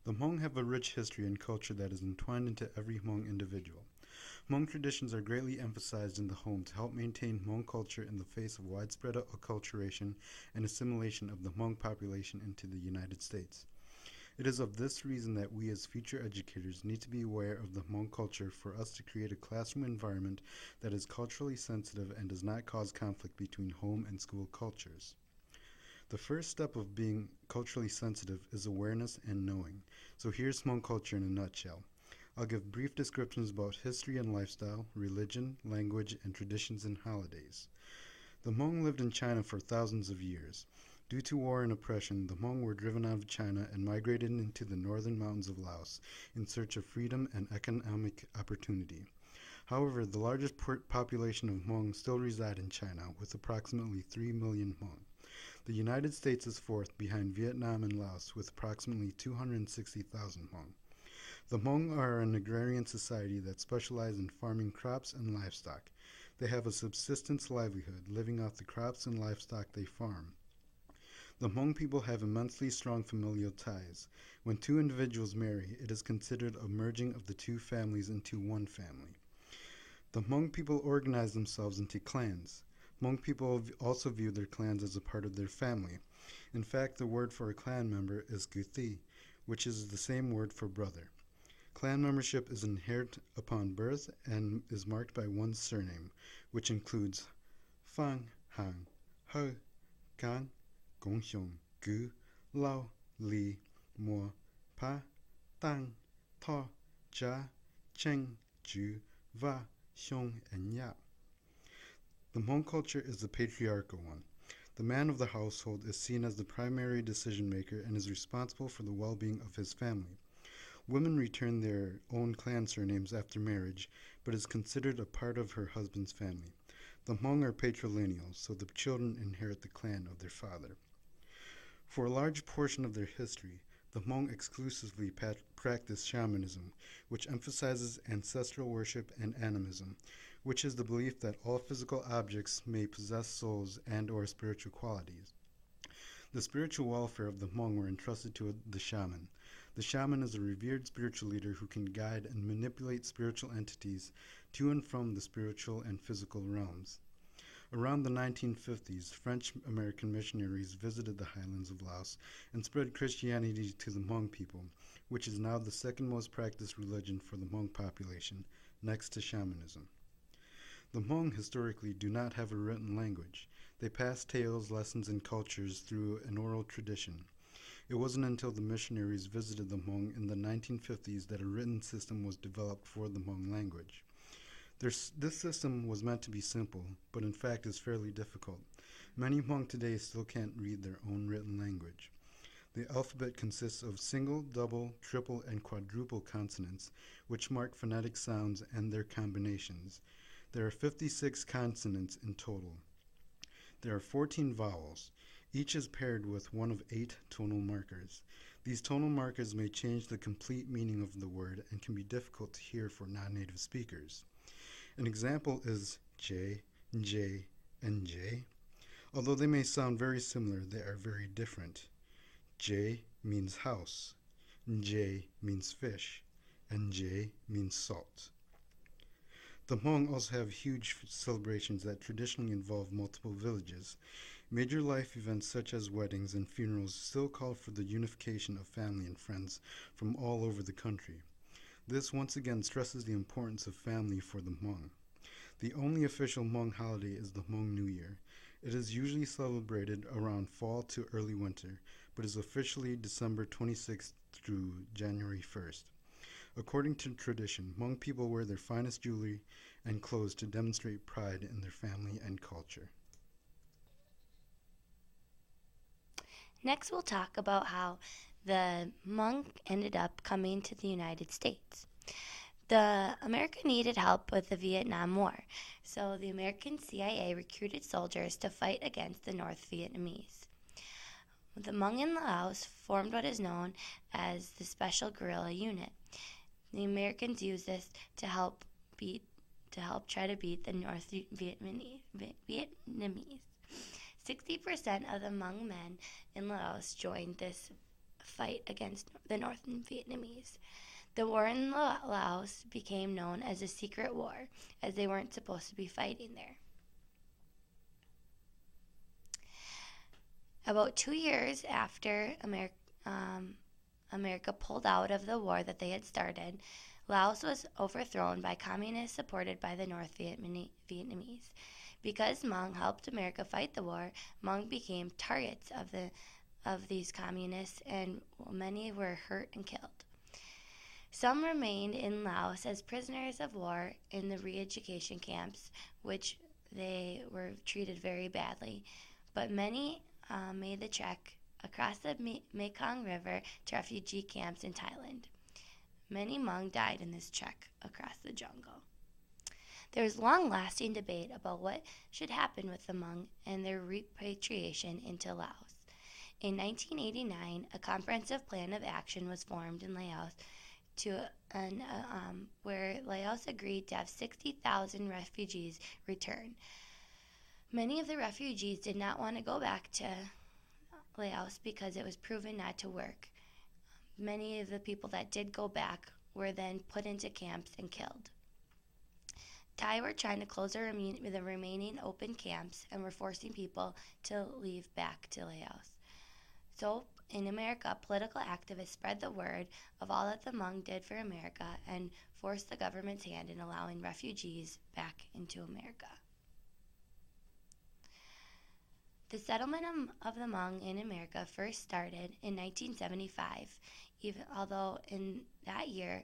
The Hmong have a rich history and culture that is entwined into every Hmong individual. Hmong traditions are greatly emphasized in the home to help maintain Hmong culture in the face of widespread acculturation and assimilation of the Hmong population into the United States. It is of this reason that we as future educators need to be aware of the Hmong culture for us to create a classroom environment that is culturally sensitive and does not cause conflict between home and school cultures. The first step of being culturally sensitive is awareness and knowing. So here's Hmong culture in a nutshell. I'll give brief descriptions about history and lifestyle, religion, language, and traditions and holidays. The Hmong lived in China for thousands of years. Due to war and oppression, the Hmong were driven out of China and migrated into the northern mountains of Laos in search of freedom and economic opportunity. However, the largest population of Hmong still reside in China, with approximately 3 million Hmong. The United States is fourth behind Vietnam and Laos, with approximately 260,000 Hmong. The Hmong are an agrarian society that specializes in farming crops and livestock. They have a subsistence livelihood, living off the crops and livestock they farm. The Hmong people have immensely strong familial ties. When two individuals marry, it is considered a merging of the two families into one family. The Hmong people organize themselves into clans. Hmong people also view their clans as a part of their family. In fact, the word for a clan member is guthi, which is the same word for brother. Clan membership is inherent upon birth and is marked by one's surname, which includes Fang, Hang, Ho, Kang, Gongxiong, Gu, Lao, Li, Mo, Pa, Tang, To, Ja, Cheng, Ju, Va, Xiong, and Yap. The Hmong culture is the patriarchal one. The man of the household is seen as the primary decision maker and is responsible for the well-being of his family. Women return their own clan surnames after marriage, but is considered a part of her husband's family. The Hmong are patrilineal, so the children inherit the clan of their father. For a large portion of their history, the Hmong exclusively practice shamanism, which emphasizes ancestral worship and animism, which is the belief that all physical objects may possess souls and or spiritual qualities. The spiritual welfare of the Hmong were entrusted to the shaman. The shaman is a revered spiritual leader who can guide and manipulate spiritual entities to and from the spiritual and physical realms. Around the 1950s, French-American missionaries visited the highlands of Laos and spread Christianity to the Hmong people, which is now the second most practiced religion for the Hmong population, next to shamanism. The Hmong historically do not have a written language. They pass tales, lessons, and cultures through an oral tradition. It wasn't until the missionaries visited the Hmong in the 1950s that a written system was developed for the Hmong language. This system was meant to be simple, but in fact is fairly difficult. Many Hmong today still can't read their own written language. The alphabet consists of single, double, triple, and quadruple consonants, which mark phonetic sounds and their combinations. There are 56 consonants in total. There are 14 vowels. Each is paired with one of 8 tonal markers. These tonal markers may change the complete meaning of the word and can be difficult to hear for non-native speakers. An example is J, J, and J. Although they may sound very similar, they are very different. J means house, J means fish, and J means salt. The Hmong also have huge celebrations that traditionally involve multiple villages. Major life events such as weddings and funerals still call for the unification of family and friends from all over the country. This once again stresses the importance of family for the Hmong. The only official Hmong holiday is the Hmong New Year. It is usually celebrated around fall to early winter, but is officially December 26th through January 1st. According to tradition, Hmong people wear their finest jewelry and clothes to demonstrate pride in their family and culture. Next, we'll talk about how the Hmong ended up coming to the United States. The America needed help with the Vietnam War, so the American CIA recruited soldiers to fight against the North Vietnamese. The Hmong in Laos formed what is known as the Special Guerrilla Unit. The Americans used this to help try to beat the North Vietnamese. 60% of the Hmong men in Laos joined this fight against the North Vietnamese. The war in Laos became known as a secret war, as they weren't supposed to be fighting there. About 2 years after America pulled out of the war that they had started, Laos was overthrown by communists supported by the North Vietnamese. Because Hmong helped America fight the war, Hmong became targets of these communists, and many were hurt and killed. Some remained in Laos as prisoners of war in the re-education camps, which they were treated very badly, but many made the trek across the Mekong River to refugee camps in Thailand. Many Hmong died in this trek across the jungle. There was long-lasting debate about what should happen with the Hmong and their repatriation into Laos. In 1989, a comprehensive plan of action was formed in Laos where Laos agreed to have 60,000 refugees return. Many of the refugees did not want to go back to Laos because it was proven not to work. Many of the people that did go back were then put into camps and killed. Thai were trying to close the remaining open camps and were forcing people to leave back to Laos. So, in America, political activists spread the word of all that the Hmong did for America and forced the government's hand in allowing refugees back into America. The settlement of the Hmong in America first started in 1975, although in that year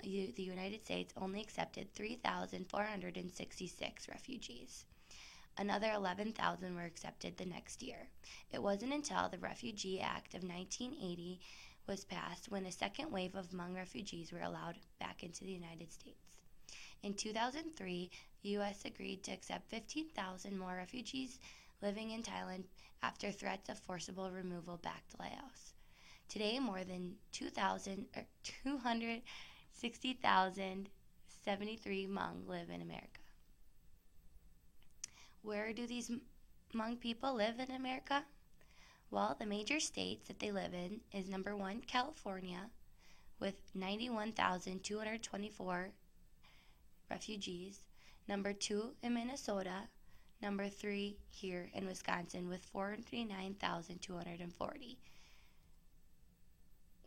the United States only accepted 3,466 refugees. Another 11,000 were accepted the next year. It wasn't until the Refugee Act of 1980 was passed when a second wave of Hmong refugees were allowed back into the United States. In 2003, the U.S. agreed to accept 15,000 more refugees living in Thailand after threats of forcible removal back to Laos. Today, more than 260,073 Hmong live in America. Where do these Hmong people live in America? Well, the major states that they live in is number 1, California, with 91,224 refugees. Number 2 in Minnesota. Number 3 here in Wisconsin with 49,240.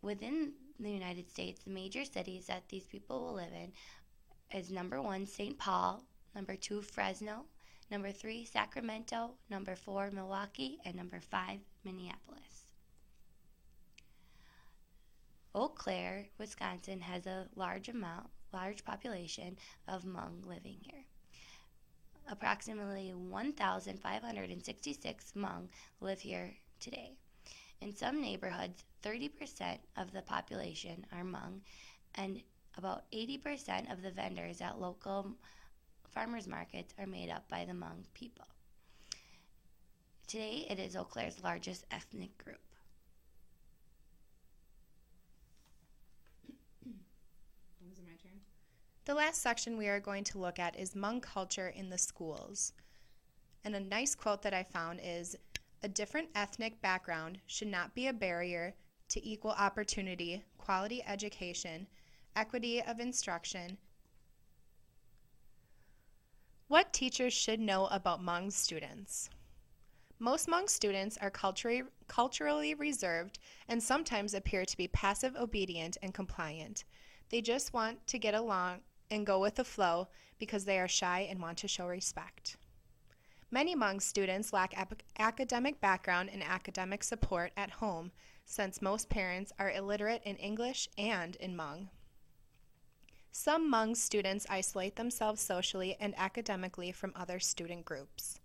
Within the United States, the major cities that these people will live in is number 1, St. Paul, number 2, Fresno, number 3, Sacramento, number 4, Milwaukee, and number 5, Minneapolis. Eau Claire, Wisconsin has a large population of Hmong living here. Approximately 1,566 Hmong live here today. In some neighborhoods, 30% of the population are Hmong, and about 80% of the vendors at local farmers markets are made up by the Hmong people. Today, it is Eau Claire's largest ethnic group. Was it my turn? The last section we are going to look at is Hmong culture in the schools. And a nice quote that I found is, "A different ethnic background should not be a barrier to equal opportunity, quality education, equity of instruction." What teachers should know about Hmong students. Most Hmong students are culturally reserved and sometimes appear to be passive, obedient, and compliant. They just want to get along and go with the flow because they are shy and want to show respect. Many Hmong students lack academic background and academic support at home, since most parents are illiterate in English and in Hmong. Some Hmong students isolate themselves socially and academically from other student groups.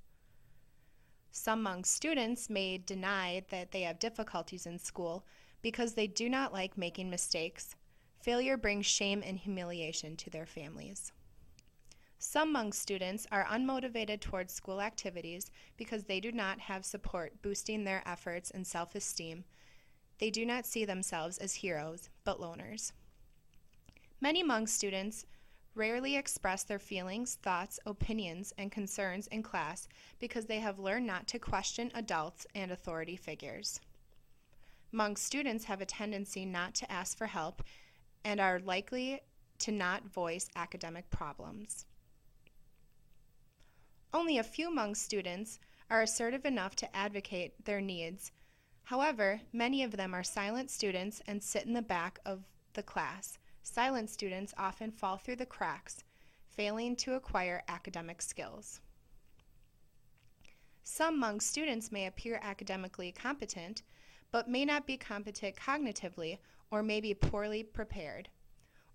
Some Hmong students may deny that they have difficulties in school because they do not like making mistakes. Failure brings shame and humiliation to their families. Some Hmong students are unmotivated towards school activities because they do not have support boosting their efforts and self-esteem. They do not see themselves as heroes, but loners. Many Hmong students rarely express their feelings, thoughts, opinions, and concerns in class because they have learned not to question adults and authority figures. Hmong students have a tendency not to ask for help and are likely to not voice academic problems. Only a few Hmong students are assertive enough to advocate their needs. However, many of them are silent students and sit in the back of the class. Silent students often fall through the cracks, failing to acquire academic skills. Some Hmong students may appear academically competent, but may not be competent cognitively or may be poorly prepared.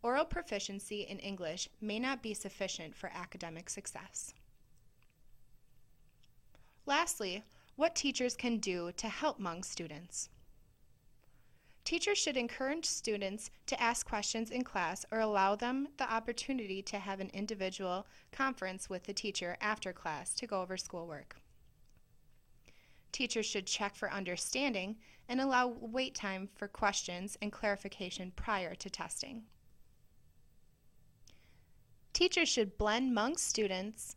Oral proficiency in English may not be sufficient for academic success. Lastly, what teachers can do to help Hmong students. Teachers should encourage students to ask questions in class or allow them the opportunity to have an individual conference with the teacher after class to go over schoolwork. Teachers should check for understanding and allow wait time for questions and clarification prior to testing. Teachers should blend Hmong students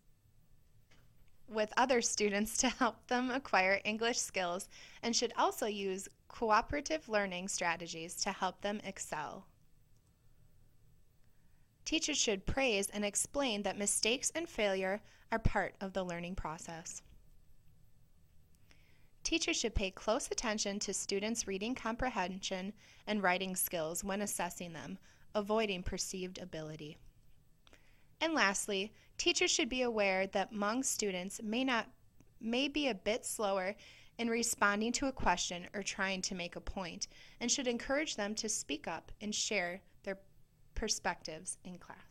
with other students to help them acquire English skills and should also use cooperative learning strategies to help them excel. Teachers should praise and explain that mistakes and failure are part of the learning process. Teachers should pay close attention to students' reading comprehension and writing skills when assessing them, avoiding perceived ability. And lastly, teachers should be aware that Hmong students may be a bit slower in responding to a question or trying to make a point, and should encourage them to speak up and share their perspectives in class.